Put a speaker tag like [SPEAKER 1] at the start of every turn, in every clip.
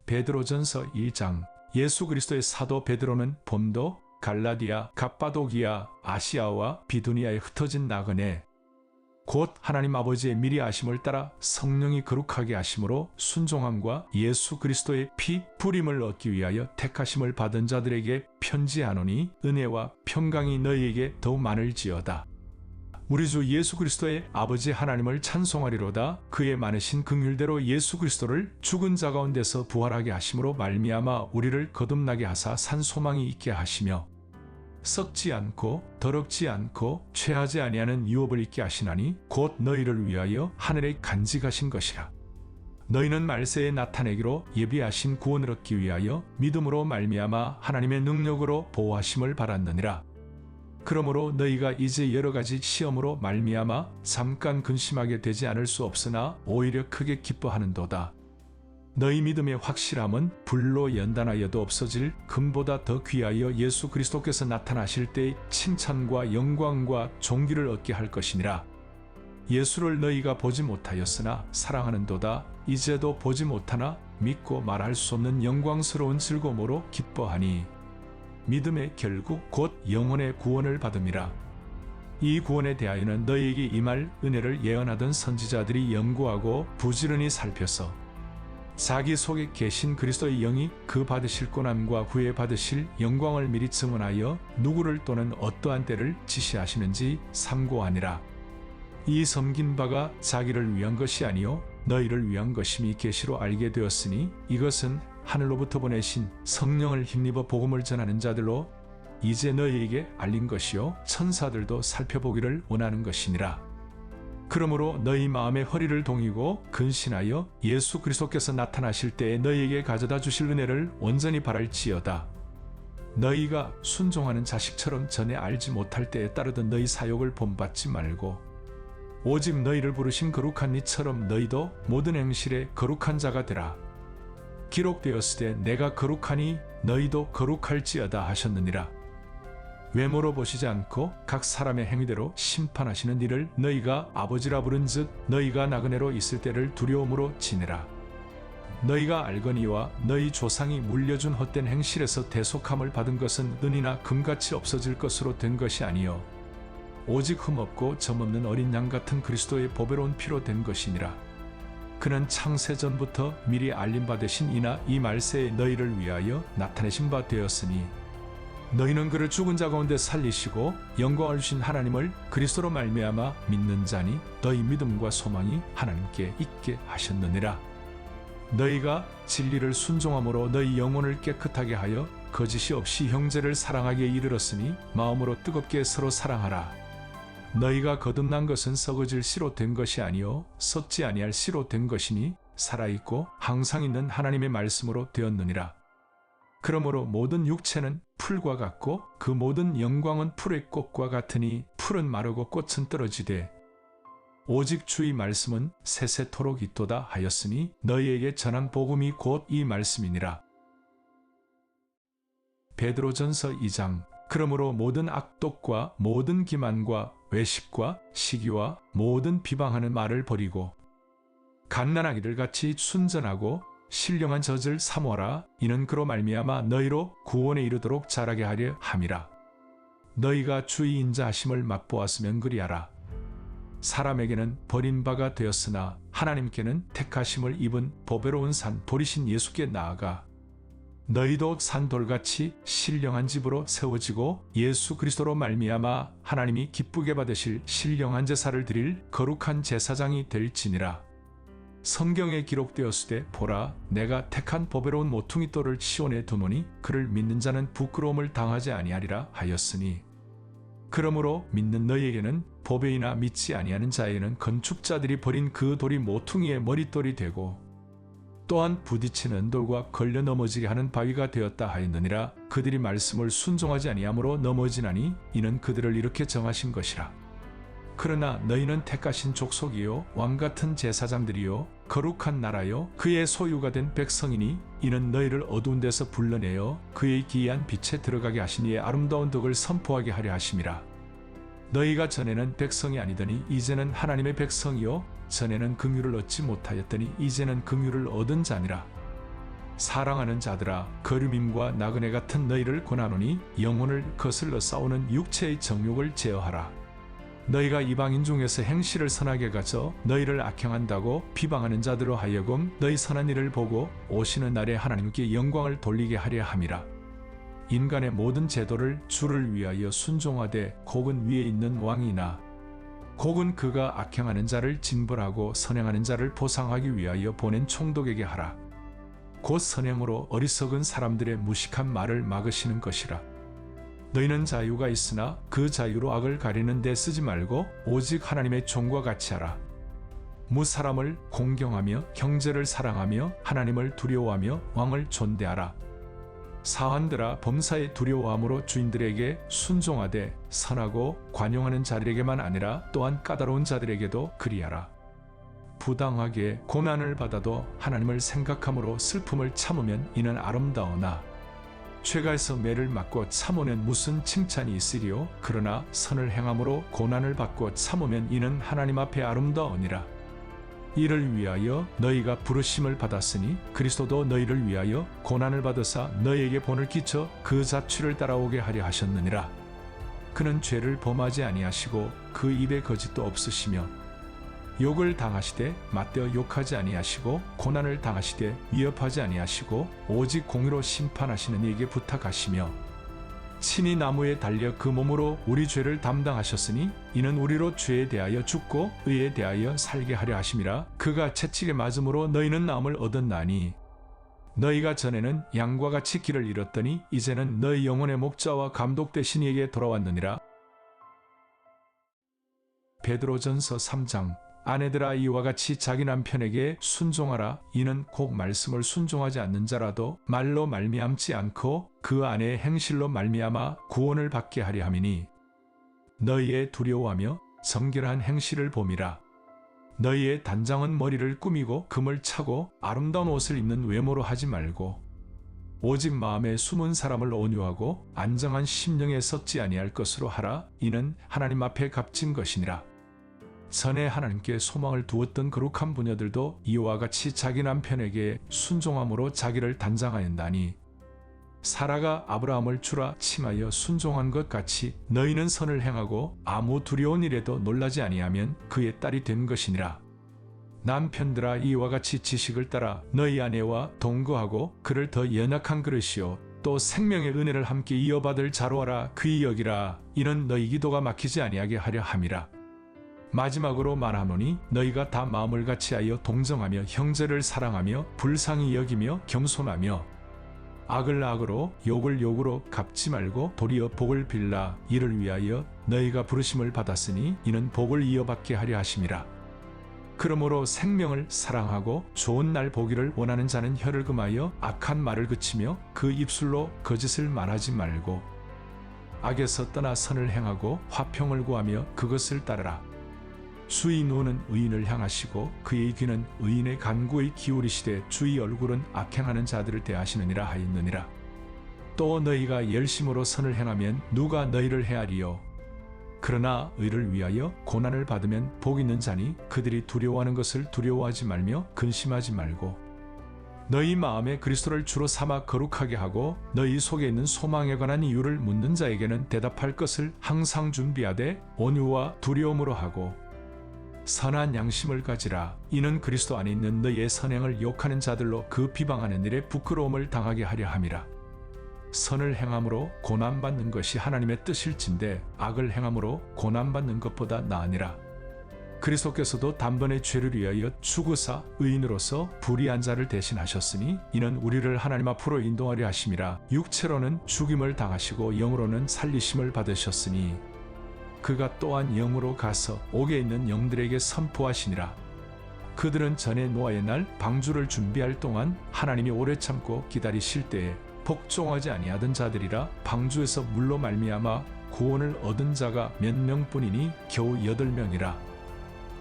[SPEAKER 1] 베드로전서 1장. 예수 그리스도의 사도 베드로는 본도, 갈라디아, 갑바도기아, 아시아와 비두니아에 흩어진 나그네, 곧 하나님 아버지의 미리 아심을 따라 성령이 거룩하게 하심으로 순종함과 예수 그리스도의 피 부림을 얻기 위하여 택하심을 받은 자들에게 편지하노니 은혜와 평강이 너희에게 더욱 많을지어다. 우리 주 예수 그리스도의 아버지 하나님을 찬송하리로다. 그의 많으신 긍휼대로 예수 그리스도를 죽은 자 가운데서 부활하게 하심으로 말미암아 우리를 거듭나게 하사 산 소망이 있게 하시며 썩지 않고 더럽지 않고 취하지 아니하는 유업을 있게 하시나니 곧 너희를 위하여 하늘에 간직하신 것이라. 너희는 말세에 나타내기로 예비하신 구원을 얻기 위하여 믿음으로 말미암아 하나님의 능력으로 보호하심을 받았느니라. 그러므로 너희가 이제 여러 가지 시험으로 말미암아 잠깐 근심하게 되지 않을 수 없으나 오히려 크게 기뻐하는도다. 너희 믿음의 확실함은 불로 연단하여도 없어질 금보다 더 귀하여 예수 그리스도께서 나타나실 때의 칭찬과 영광과 존귀를 얻게 할 것이니라. 예수를 너희가 보지 못하였으나 사랑하는도다. 이제도 보지 못하나 믿고 말할 수 없는 영광스러운 즐거움으로 기뻐하니 믿음의 결국 곧 영혼의 구원을 받음이라. 이 구원에 대하여는 너희에게 임할 은혜를 예언하던 선지자들이 연구하고 부지런히 살펴서 자기 속에 계신 그리스도의 영이 그 받으실 고난과 후에 받으실 영광을 미리 증언하여 누구를 또는 어떠한 때를 지시하시는지 삼고하니라. 이 섬긴 바가 자기를 위한 것이 아니요 너희를 위한 것임이 계시로 알게 되었으니 이것은 하늘로부터 보내신 성령을 힘입어 복음을 전하는 자들로 이제 너희에게 알린 것이요 천사들도 살펴보기를 원하는 것이니라. 그러므로 너희 마음의 허리를 동이고 근신하여 예수 그리스도께서 나타나실 때에 너희에게 가져다 주실 은혜를 온전히 바랄지어다. 너희가 순종하는 자식처럼 전에 알지 못할 때에 따르던 너희 사욕을 본받지 말고 오직 너희를 부르신 거룩한 이처럼 너희도 모든 행실에 거룩한 자가 되라. 기록되었으되 내가 거룩하니 너희도 거룩할지어다 하셨느니라. 외모로 보시지 않고 각 사람의 행위대로 심판하시는 이를 너희가 아버지라 부른즉 너희가 나그네로 있을 때를 두려움으로 지내라. 너희가 알거니와 너희 조상이 물려준 헛된 행실에서 대속함을 받은 것은 은이나 금같이 없어질 것으로 된 것이 아니요 오직 흠없고 점없는 어린 양 같은 그리스도의 보배로운 피로 된 것이니라. 그는 창세전부터 미리 알림받으신 이나 이 말세에 너희를 위하여 나타내신 바 되었으니 너희는 그를 죽은 자 가운데 살리시고 영광을 주신 하나님을 그리스도로 말미암아 믿는 자니 너희 믿음과 소망이 하나님께 있게 하셨느니라. 너희가 진리를 순종함으로 너희 영혼을 깨끗하게 하여 거짓이 없이 형제를 사랑하기에 이르렀으니 마음으로 뜨겁게 서로 사랑하라. 너희가 거듭난 것은 썩어질 씨로 된 것이 아니요 썩지 아니할 씨로 된 것이니 살아있고 항상 있는 하나님의 말씀으로 되었느니라. 그러므로 모든 육체는 풀과 같고 그 모든 영광은 풀의 꽃과 같으니 풀은 마르고 꽃은 떨어지되 오직 주의 말씀은 세세토록 있도다 하였으니 너희에게 전한 복음이 곧 이 말씀이니라. 베드로전서 2장. 그러므로 모든 악독과 모든 기만과 외식과 시기와 모든 비방하는 말을 버리고 갓난아기들 같이 순전하고 신령한 젖을 사모하라. 이는 그로 말미암아 너희로 구원에 이르도록 자라게 하려 함이라. 너희가 주의 인자하심을 맛보았으면 그리하라. 사람에게는 버린 바가 되었으나 하나님께는 택하심을 입은 보배로운 산 돌이신 예수께 나아가 너희도 산돌같이 신령한 집으로 세워지고 예수 그리스도로 말미암아 하나님이 기쁘게 받으실 신령한 제사를 드릴 거룩한 제사장이 될지니라. 성경에 기록되었으되 보라 내가 택한 보배로운 모퉁이 돌을 시온에 두노니 그를 믿는 자는 부끄러움을 당하지 아니하리라 하였으니 그러므로 믿는 너희에게는 보배이나 믿지 아니하는 자에게는 건축자들이 버린 그 돌이 모퉁이의 머릿돌이 되고 또한 부딪히는 돌과 걸려 넘어지게 하는 바위가 되었다 하였느니라. 그들이 말씀을 순종하지 아니하므로 넘어지나니 이는 그들을 이렇게 정하신 것이라. 그러나 너희는 택하신 족속이요 왕같은 제사장들이요 거룩한 나라요 그의 소유가 된 백성이니 이는 너희를 어두운 데서 불러내어 그의 기이한 빛에 들어가게 하신 이의 아름다운 덕을 선포하게 하려 하심이라. 너희가 전에는 백성이 아니더니 이제는 하나님의 백성이요 전에는 긍휼을 얻지 못하였더니 이제는 긍휼을 얻은 자니라. 사랑하는 자들아, 거류밈과 나그네 같은 너희를 권하노니 영혼을 거슬러 싸우는 육체의 정욕을 제어하라. 너희가 이방인 중에서 행실을 선하게 가져 너희를 악행한다고 비방하는 자들로 하여금 너희 선한 일을 보고 오시는 날에 하나님께 영광을 돌리게 하려 함이라. 인간의 모든 제도를 주를 위하여 순종하되 곡은 위에 있는 왕이나 곡은 그가 악행하는 자를 징벌하고 선행하는 자를 보상하기 위하여 보낸 총독에게 하라. 곧 선행으로 어리석은 사람들의 무식한 말을 막으시는 것이라. 너희는 자유가 있으나 그 자유로 악을 가리는 데 쓰지 말고 오직 하나님의 종과 같이 하라. 무사람을 공경하며 형제를 사랑하며 하나님을 두려워하며 왕을 존대하라. 사환들아, 범사에 두려워함으로 주인들에게 순종하되 선하고 관용하는 자들에게만 아니라 또한 까다로운 자들에게도 그리하라. 부당하게 고난을 받아도 하나님을 생각함으로 슬픔을 참으면 이는 아름다우나 죄가에서 매를 맞고 참으면 무슨 칭찬이 있으리요. 그러나 선을 행함으로 고난을 받고 참으면 이는 하나님 앞에 아름다우니라. 이를 위하여 너희가 부르심을 받았으니 그리스도도 너희를 위하여 고난을 받으사 너희에게 본을 끼쳐 그 자취를 따라오게 하려 하셨느니라. 그는 죄를 범하지 아니하시고 그 입에 거짓도 없으시며 욕을 당하시되 맞대어 욕하지 아니하시고 고난을 당하시되 위협하지 아니하시고 오직 공의로 심판하시는 이에게 부탁하시며 친히 나무에 달려 그 몸으로 우리 죄를 담당하셨으니 이는 우리로 죄에 대하여 죽고 의에 대하여 살게 하려 하심이라. 그가 채찍에 맞음으로 너희는 나음을 얻었나니 너희가 전에는 양과 같이 길을 잃었더니 이제는 너희 영혼의 목자와 감독 되신 이에게 돌아왔느니라. 베드로전서 3장. 아내들아, 이와 같이 자기 남편에게 순종하라. 이는 곧 말씀을 순종하지 않는 자라도 말로 말미암지 않고 그 아내의 행실로 말미암아 구원을 받게 하려 함이니 너희의 두려워하며 정결한 행실을 봄이라. 너희의 단장은 머리를 꾸미고 금을 차고 아름다운 옷을 입는 외모로 하지 말고 오직 마음에 숨은 사람을 온유하고 안정한 심령에 썩지 아니할 것으로 하라. 이는 하나님 앞에 값진 것이니라. 전에 하나님께 소망을 두었던 거룩한 부녀들도 이와 같이 자기 남편에게 순종함으로 자기를 단장하였나니 사라가 아브라함을 주라 칭하여 순종한 것 같이 너희는 선을 행하고 아무 두려운 일에도 놀라지 아니하면 그의 딸이 된 것이니라. 남편들아, 이와 같이 지식을 따라 너희 아내와 동거하고 그를 더 연약한 그릇이요 또 생명의 은혜를 함께 이어받을 자로 하라. 귀히 여기라. 이는 너희 기도가 막히지 아니하게 하려 함이라. 마지막으로 말하노니 너희가 다 마음을 같이하여 동정하며 형제를 사랑하며 불쌍히 여기며 겸손하며 악을 악으로 욕을 욕으로 갚지 말고 도리어 복을 빌라. 이를 위하여 너희가 부르심을 받았으니 이는 복을 이어받게 하려 하심이라. 그러므로 생명을 사랑하고 좋은 날 보기를 원하는 자는 혀를 금하여 악한 말을 그치며 그 입술로 거짓을 말하지 말고 악에서 떠나 선을 행하고 화평을 구하며 그것을 따르라. 주의 눈은 의인을 향하시고 그의 귀는 의인의 간구에 기울이시되 주의 얼굴은 악행하는 자들을 대하시느니라 하였느니라. 또 너희가 열심으로 선을 행하면 누가 너희를 헤아리요. 그러나 의를 위하여 고난을 받으면 복 있는 자니 그들이 두려워하는 것을 두려워하지 말며 근심하지 말고 너희 마음에 그리스도를 주로 삼아 거룩하게 하고 너희 속에 있는 소망에 관한 이유를 묻는 자에게는 대답할 것을 항상 준비하되 온유와 두려움으로 하고 선한 양심을 가지라. 이는 그리스도 안에 있는 너희의 선행을 욕하는 자들로 그 비방하는 일에 부끄러움을 당하게 하려 함이라. 선을 행함으로 고난받는 것이 하나님의 뜻일진데 악을 행함으로 고난받는 것보다 나으니라. 그리스도께서도 단번에 죄를 위하여 죽으사 의인으로서 불의한 자를 대신하셨으니 이는 우리를 하나님 앞으로 인도하려 하심이라. 육체로는 죽임을 당하시고 영으로는 살리심을 받으셨으니 그가 또한 영으로 가서 옥에 있는 영들에게 선포하시니라. 그들은 전에 노아의 날 방주를 준비할 동안 하나님이 오래 참고 기다리실 때에 복종하지 아니하던 자들이라. 방주에서 물로 말미암아 구원을 얻은 자가 몇 명뿐이니 겨우 8명이라.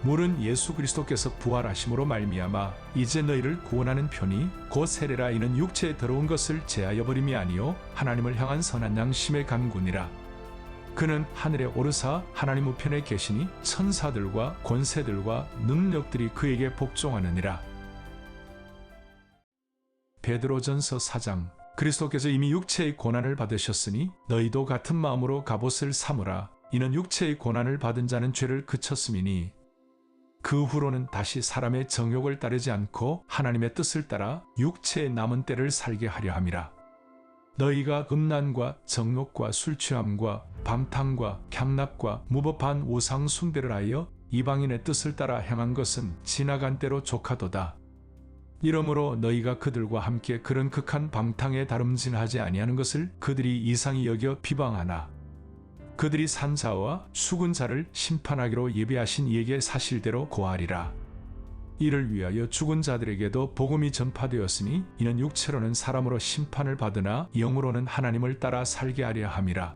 [SPEAKER 1] 물은 예수 그리스도께서 부활하심으로 말미암아 이제 너희를 구원하는 편이 곧 세례라. 이는 육체에 더러운 것을 제하여 버림이 아니요 하나님을 향한 선한 양심의 간구니라. 그는 하늘에 오르사 하나님 우편에 계시니 천사들과 권세들과 능력들이 그에게 복종하느니라. 베드로전서 4장 그리스도께서 이미 육체의 고난을 받으셨으니 너희도 같은 마음으로 갑옷을 삼으라. 이는 육체의 고난을 받은 자는 죄를 그쳤음이니 그 후로는 다시 사람의 정욕을 따르지 않고 하나님의 뜻을 따라 육체의 남은 때를 살게 하려 함이라. 너희가 음란과 정욕과 술취함과 방탕과 향락과 무법한 우상 숭배를 하여 이방인의 뜻을 따라 행한 것은 지나간 때로 족하도다. 이러므로 너희가 그들과 함께 그런 극한 방탕에 다름질하지 아니하는 것을 그들이 이상히 여겨 비방하나 그들이 산 자와 죽은 자를 심판하기로 예비하신 이에게 사실대로 고하리라. 이를 위하여 죽은 자들에게도 복음이 전파되었으니 이는 육체로는 사람으로 심판을 받으나 영으로는 하나님을 따라 살게 하려 함이라.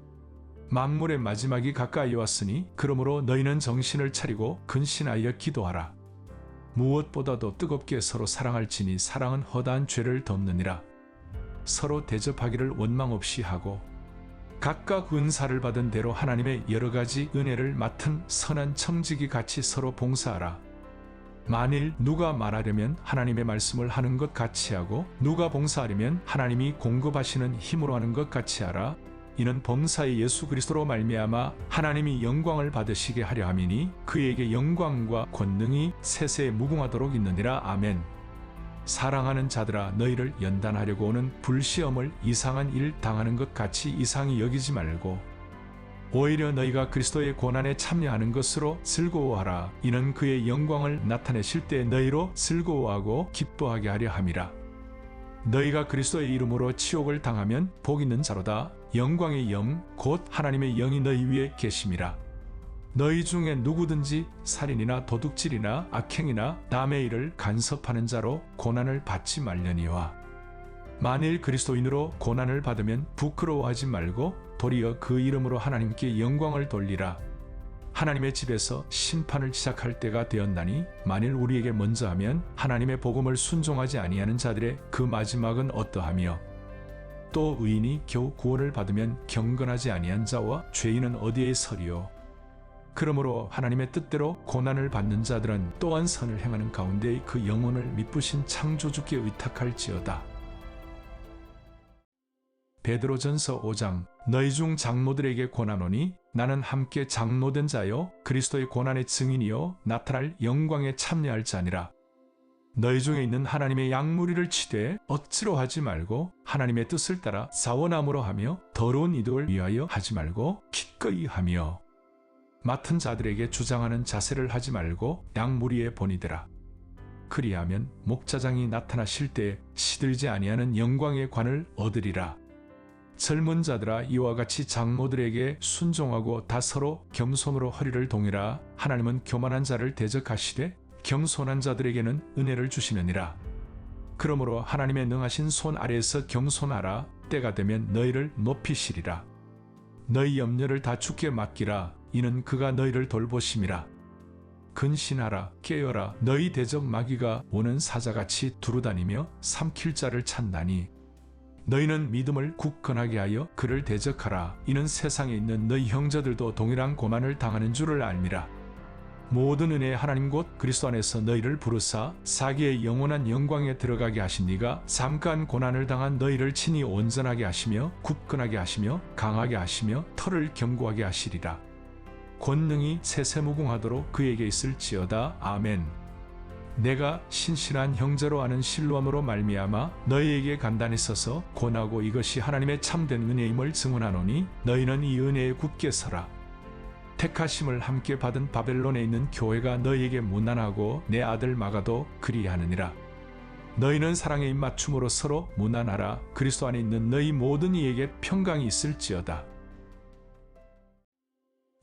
[SPEAKER 1] 만물의 마지막이 가까이 왔으니 그러므로 너희는 정신을 차리고 근신하여 기도하라. 무엇보다도 뜨겁게 서로 사랑할지니 사랑은 허다한 죄를 덮느니라. 서로 대접하기를 원망 없이 하고 각각 은사를 받은 대로 하나님의 여러 가지 은혜를 맡은 선한 청지기 같이 서로 봉사하라. 만일 누가 말하려면 하나님의 말씀을 하는 것 같이 하고 누가 봉사하려면 하나님이 공급하시는 힘으로 하는 것 같이 하라. 이는 범사의 예수 그리스도로 말미암아 하나님이 영광을 받으시게 하려 함이니 그에게 영광과 권능이 세세에 무궁하도록 있느니라. 아멘. 사랑하는 자들아 너희를 연단하려고 오는 불시험을 이상한 일 당하는 것 같이 이상히 여기지 말고 오히려 너희가 그리스도의 고난에 참여하는 것으로 즐거워하라. 이는 그의 영광을 나타내실 때 너희로 즐거워하고 기뻐하게 하려 함이라. 너희가 그리스도의 이름으로 치욕을 당하면 복 있는 자로다. 영광의 영 곧 하나님의 영이 너희 위에 계심이라. 너희 중에 누구든지 살인이나 도둑질이나 악행이나 남의 일을 간섭하는 자로 고난을 받지 말려니와 만일 그리스도인으로 고난을 받으면 부끄러워하지 말고 도리어 그 이름으로 하나님께 영광을 돌리라. 하나님의 집에서 심판을 시작할 때가 되었나니 만일 우리에게 먼저 하면 하나님의 복음을 순종하지 아니하는 자들의 그 마지막은 어떠하며 또 의인이 겨우 구원을 받으면 경건하지 아니한 자와 죄인은 어디에 서리요. 그러므로 하나님의 뜻대로 고난을 받는 자들은 또한 선을 행하는 가운데 그 영혼을 미쁘신 창조주께 의탁할지어다. 베드로전서 5장 너희 중 장로들에게 권하노니 나는 함께 장로된 자요 그리스도의 고난의 증인이요 나타날 영광에 참여할 자니라. 너희 중에 있는 하나님의 양무리를 치되 억지로 하지 말고 하나님의 뜻을 따라 자원함으로 하며 더러운 이득을 위하여 하지 말고 기꺼이 하며 맡은 자들에게 주장하는 자세를 하지 말고 양무리에 본이되라. 그리하면 목자장이 나타나실 때 시들지 아니하는 영광의 관을 얻으리라. 젊은 자들아 이와 같이 장로들에게 순종하고 다 서로 겸손으로 허리를 동이라. 하나님은 교만한 자를 대적하시되 겸손한 자들에게는 은혜를 주시느니라. 그러므로 하나님의 능하신 손 아래에서 겸손하라. 때가 되면 너희를 높이시리라. 너희 염려를 다 주께 맡기라. 이는 그가 너희를 돌보심이라. 근신하라 깨어라. 너희 대적 마귀가 오는 사자같이 두루다니며 삼킬 자를 찾나니 너희는 믿음을 굳건하게 하여 그를 대적하라. 이는 세상에 있는 너희 형제들도 동일한 고난을 당하는 줄을 알미라. 모든 은혜의 하나님 곧 그리스도 안에서 너희를 부르사 자기의 영원한 영광에 들어가게 하신 이가 잠깐 고난을 당한 너희를 친히 온전하게 하시며 굳건하게 하시며 강하게 하시며 털을 견고하게 하시리라. 권능이 세세무궁하도록 그에게 있을지어다. 아멘. 내가 신실한 형제로 아는 신뢰함으로 말미암아 너희에게 간단히 써서 권하고 이것이 하나님의 참된 은혜임을 증언하노니 너희는 이 은혜에 굳게 서라. 택하심을 함께 받은 바벨론에 있는 교회가 너희에게 무난하고 내 아들 마가도 그리하느니라. 너희는 사랑의 입맞춤으로 서로 무난하라. 그리스도 안에 있는 너희 모든 이에게 평강이 있을지어다.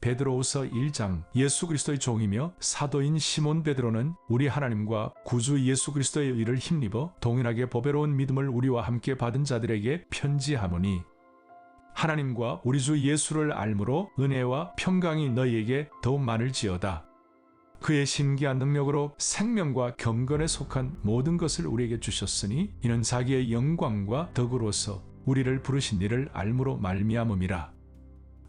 [SPEAKER 1] 베드로후서 1장 예수 그리스도의 종이며 사도인 시몬 베드로는 우리 하나님과 구주 예수 그리스도의 의를 힘입어 동일하게 보배로운 믿음을 우리와 함께 받은 자들에게 편지하노니 하나님과 우리 주 예수를 알므로 은혜와 평강이 너희에게 더욱 많을지어다. 그의 신기한 능력으로 생명과 경건에 속한 모든 것을 우리에게 주셨으니 이는 자기의 영광과 덕으로서 우리를 부르신 이를 알므로 말미암음이라.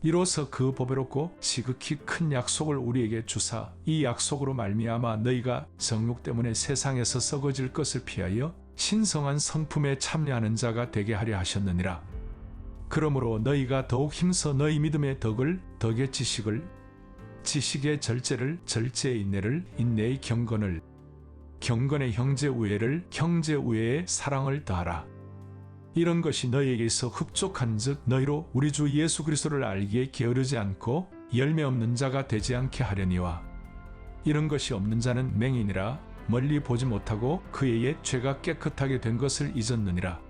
[SPEAKER 1] 이로써 그 보배롭고 지극히 큰 약속을 우리에게 주사 이 약속으로 말미암아 너희가 정욕 때문에 세상에서 썩어질 것을 피하여 신성한 성품에 참여하는 자가 되게 하려 하셨느니라. 그러므로 너희가 더욱 힘써 너희 믿음의 덕을 덕의 지식을, 지식의 절제를 절제의 인내를, 인내의 경건을, 경건의 형제 우애를, 형제 우애의 사랑을 더하라. 이런 것이 너희에게 있어 흡족한즉 너희로 우리 주 예수 그리스도를 알기에 게으르지 않고 열매 없는 자가 되지 않게 하려니와. 이런 것이 없는 자는 맹인이라 멀리 보지 못하고 그의 옛 죄가 깨끗하게 된 것을 잊었느니라.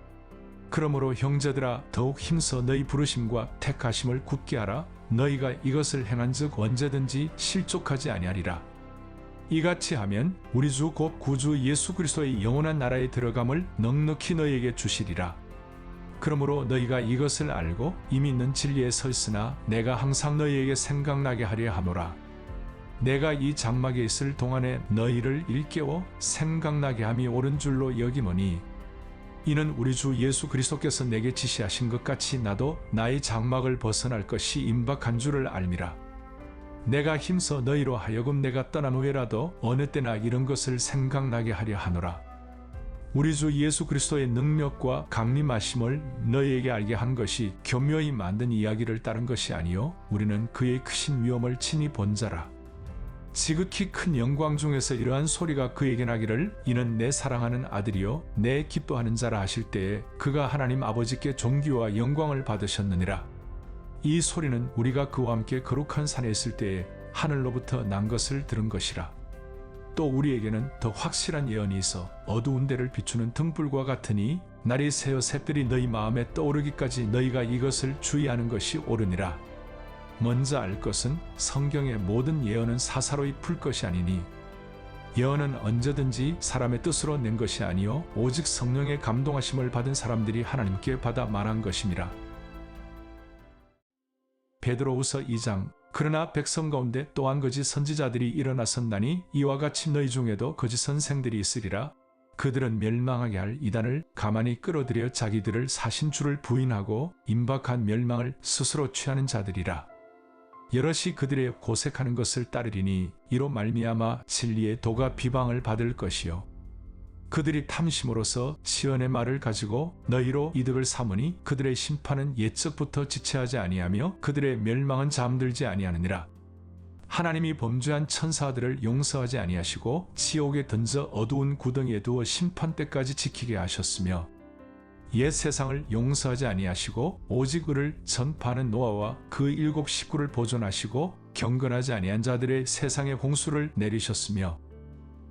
[SPEAKER 1] 그러므로 형제들아 더욱 힘써 너희 부르심과 택하심을 굳게 하라. 너희가 이것을 행한즉 언제든지 실족하지 아니하리라. 이같이 하면 우리 주 곧 구주 예수 그리스도의 영원한 나라에 들어감을 넉넉히 너희에게 주시리라. 그러므로 너희가 이것을 알고 이미 있는 진리에 서 있으나 내가 항상 너희에게 생각나게 하려 하노라. 내가 이 장막에 있을 동안에 너희를 일깨워 생각나게 함이 옳은 줄로 여기머니, 이는 우리 주 예수 그리스도께서 내게 지시하신 것 같이 나도 나의 장막을 벗어날 것이 임박한 줄을 알미라. 내가 힘써 너희로 하여금 내가 떠난 후에라도 어느 때나 이런 것을 생각나게 하려 하노라. 우리 주 예수 그리스도의 능력과 강림하심을 너희에게 알게 한 것이 교묘히 만든 이야기를 따른 것이 아니요 우리는 그의 크신 위엄을 친히 본 자라. 지극히 큰 영광 중에서 이러한 소리가 그에게 나기를, 이는 내 사랑하는 아들이요 내 기뻐하는 자라 하실 때에 그가 하나님 아버지께 존귀와 영광을 받으셨느니라. 이 소리는 우리가 그와 함께 거룩한 산에 있을 때에 하늘로부터 난 것을 들은 것이라. 또 우리에게는 더 확실한 예언이 있어 어두운 데를 비추는 등불과 같으니 날이 새어 샛들이 너희 마음에 떠오르기까지 너희가 이것을 주의하는 것이 옳으니라. 먼저 알 것은 성경의 모든 예언은 사사로이 풀 것이 아니니, 예언은 언제든지 사람의 뜻으로 낸 것이 아니요 오직 성령의 감동하심을 받은 사람들이 하나님께 받아 말한 것임이라. 베드로후서 2장. 그러나 백성 가운데 또한 거짓 선지자들이 일어나섰나니 이와 같이 너희 중에도 거짓 선생들이 있으리라. 그들은 멸망하게 할 이단을 가만히 끌어들여 자기들을 사신 주를 부인하고 임박한 멸망을 스스로 취하는 자들이라. 여럿이 그들의 고색하는 것을 따르리니 이로 말미암아 진리의 도가 비방을 받을 것이요 그들이 탐심으로서 시언의 말을 가지고 너희로 이득을 삼으니 그들의 심판은 옛적부터 지체하지 아니하며 그들의 멸망은 잠들지 아니하느니라. 하나님이 범죄한 천사들을 용서하지 아니하시고 지옥에 던져 어두운 구덩이에 두어 심판 때까지 지키게 하셨으며, 옛 세상을 용서하지 아니하시고 오직 의를 전파하는 노아와 그 7 식구를 보존하시고 경건하지 아니한 자들의 세상에 홍수를 내리셨으며,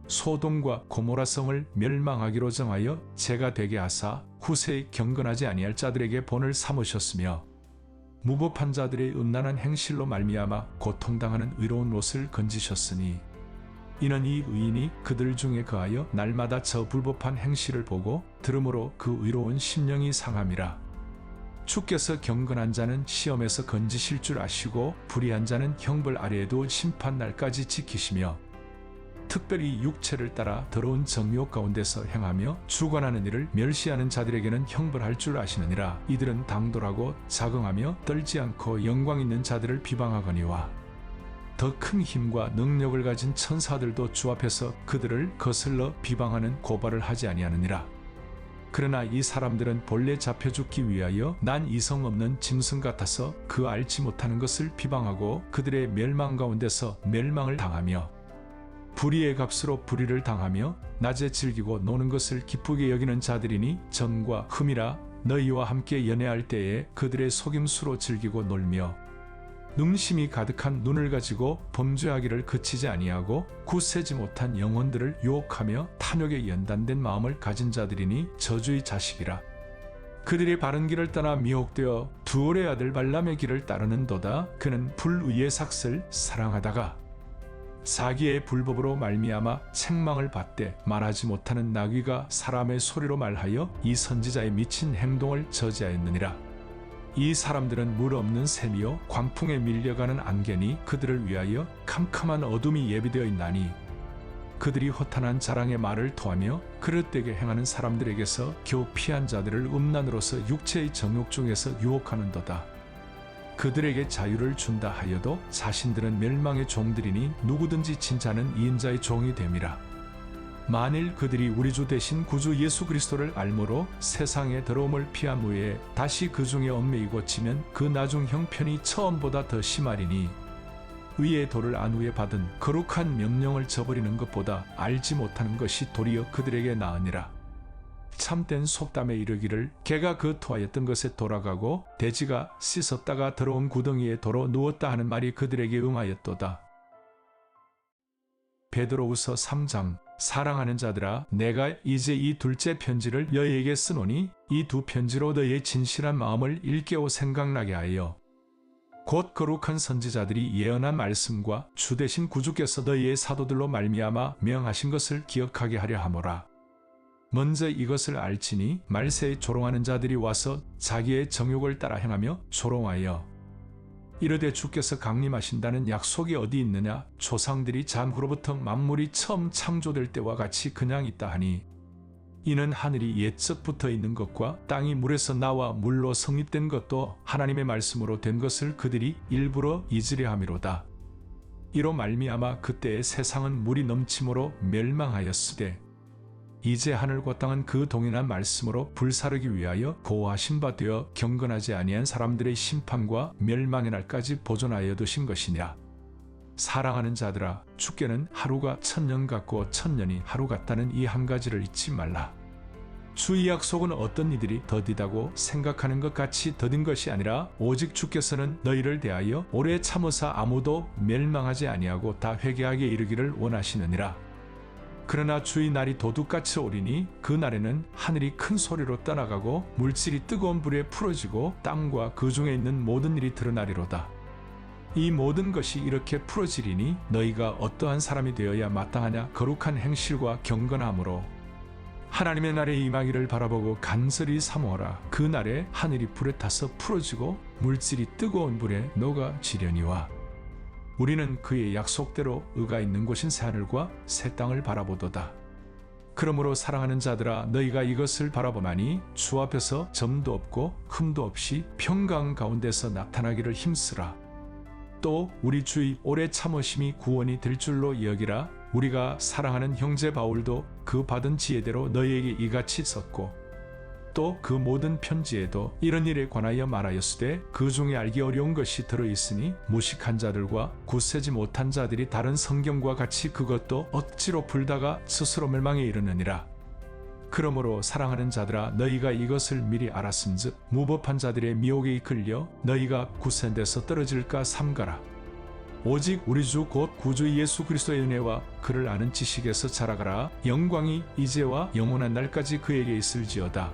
[SPEAKER 1] 소돔과 고모라 성을 멸망하기로 정하여 재가 되게 하사 후세에 경건하지 아니할 자들에게 본을 삼으셨으며, 무법한 자들의 음란한 행실로 말미암아 고통당하는 의로운 옷을 건지셨으니, 이는 이 의인이 그들 중에 거하여 날마다 저 불법한 행실을 보고 들음으로 그 의로운 심령이 상함이라. 주께서 경건한 자는 시험에서 건지실 줄 아시고 불의한 자는 형벌 아래에도 심판날까지 지키시며, 특별히 육체를 따라 더러운 정욕 가운데서 행하며 주관하는 일을 멸시하는 자들에게는 형벌할 줄 아시느니라. 이들은 당돌하고 자긍하며 떨지 않고 영광 있는 자들을 비방하거니와, 더 큰 힘과 능력을 가진 천사들도 주 앞에서 그들을 거슬러 비방하는 고발을 하지 아니하느니라. 그러나 이 사람들은 본래 잡혀 죽기 위하여 난 이성 없는 짐승 같아서 그 알지 못하는 것을 비방하고 그들의 멸망 가운데서 멸망을 당하며, 불의의 값으로 불의를 당하며 낮에 즐기고 노는 것을 기쁘게 여기는 자들이니 전과 흠이라. 너희와 함께 연애할 때에 그들의 속임수로 즐기고 놀며 능심이 가득한 눈을 가지고 범죄하기를 그치지 아니하고 굳세지 못한 영혼들을 유혹하며 탐욕에 연단된 마음을 가진 자들이니 저주의 자식이라. 그들이 바른 길을 떠나 미혹되어 두올의 아들 발람의 길을 따르는도다. 그는 불의의 삭슬 사랑하다가 자기의 불법으로 말미암아 책망을 받되 말하지 못하는 나귀가 사람의 소리로 말하여 이 선지자의 미친 행동을 저지하였느니라. 이 사람들은 물 없는 샘이요 광풍에 밀려가는 안개니 그들을 위하여 캄캄한 어둠이 예비되어 있나니, 그들이 허탄한 자랑의 말을 토하며 그릇되게 행하는 사람들에게서 겨우 피한 자들을 음란으로서 육체의 정욕 중에서 유혹하는도다. 그들에게 자유를 준다 하여도 자신들은 멸망의 종들이니 누구든지 진 자는 이인자의 종이 됨이라. 만일 그들이 우리 주 대신 구주 예수 그리스도를 알므로 세상의 더러움을 피한 후에 다시 그 중에 얽매이고 고치면 그 나중 형편이 처음보다 더 심하리니 의의 도를 안 후에 받은 거룩한 명령을 저버리는 것보다 알지 못하는 것이 도리어 그들에게 나으니라. 참된 속담에 이르기를 개가 그 토하였던 것에 돌아가고 돼지가 씻었다가 더러운 구덩이에 도로 누웠다 하는 말이 그들에게 응하였도다. 베드로후서 3장. 사랑하는 자들아, 내가 이제 이 둘째 편지를 너희에게 쓰노니 이 두 편지로 너희의 진실한 마음을 일깨워 생각나게 하여 곧 거룩한 선지자들이 예언한 말씀과 주 대신 구주께서 너희의 사도들로 말미암아 명하신 것을 기억하게 하려 하노라. 먼저 이것을 알지니 말세에 조롱하는 자들이 와서 자기의 정욕을 따라 행하며 조롱하여 이르되 주께서 강림하신다는 약속이 어디 있느냐? 조상들이 잠후로부터 만물이 처음 창조될 때와 같이 그냥 있다 하니 이는 하늘이 옛적부터 있는 것과 땅이 물에서 나와 물로 성립된 것도 하나님의 말씀으로 된 것을 그들이 일부러 잊으려 함이로다. 이로 말미암아 그때의 세상은 물이 넘침으로 멸망하였으되 이제 하늘과 땅은 그 동일한 말씀으로 불사르기 위하여 고하신 바 되어 경건하지 아니한 사람들의 심판과 멸망의 날까지 보존하여 두신 것이냐. 사랑하는 자들아, 주께는 하루가 1000년 같고 1000년이 하루 같다는 이 한 가지를 잊지 말라. 주의 약속은 어떤 이들이 더디다고 생각하는 것 같이 더딘 것이 아니라 오직 주께서는 너희를 대하여 오래 참으사 아무도 멸망하지 아니하고 다 회개하게 이르기를 원하시느니라. 그러나 주의 날이 도둑같이 오리니 그 날에는 하늘이 큰 소리로 떠나가고 물질이 뜨거운 불에 풀어지고 땅과 그 중에 있는 모든 일이 드러나리로다. 이 모든 것이 이렇게 풀어지리니 너희가 어떠한 사람이 되어야 마땅하냐? 거룩한 행실과 경건함으로 하나님의 날에 임하기를 바라보고 간절히 사모하라. 그 날에 하늘이 불에 타서 풀어지고 물질이 뜨거운 불에 녹아지려니와 우리는 그의 약속대로 의가 있는 곳인 새하늘과 새 땅을 바라보도다. 그러므로 사랑하는 자들아, 너희가 이것을 바라보나니 주 앞에서 점도 없고 흠도 없이 평강 가운데서 나타나기를 힘쓰라. 또 우리 주의 오래 참으심이 구원이 될 줄로 여기라. 우리가 사랑하는 형제 바울도 그 받은 지혜대로 너희에게 이같이 썼고 또 그 모든 편지에도 이런 일에 관하여 말하였으되 그 중에 알기 어려운 것이 들어있으니 무식한 자들과 굳세지 못한 자들이 다른 성경과 같이 그것도 억지로 풀다가 스스로 멸망에 이르느니라. 그러므로 사랑하는 자들아, 너희가 이것을 미리 알았음즉 무법한 자들의 미혹에 이끌려 너희가 굳센 데서 떨어질까 삼가라. 오직 우리 주 곧 구주 예수 그리스도의 은혜와 그를 아는 지식에서 자라가라. 영광이 이제와 영원한 날까지 그에게 있을지어다.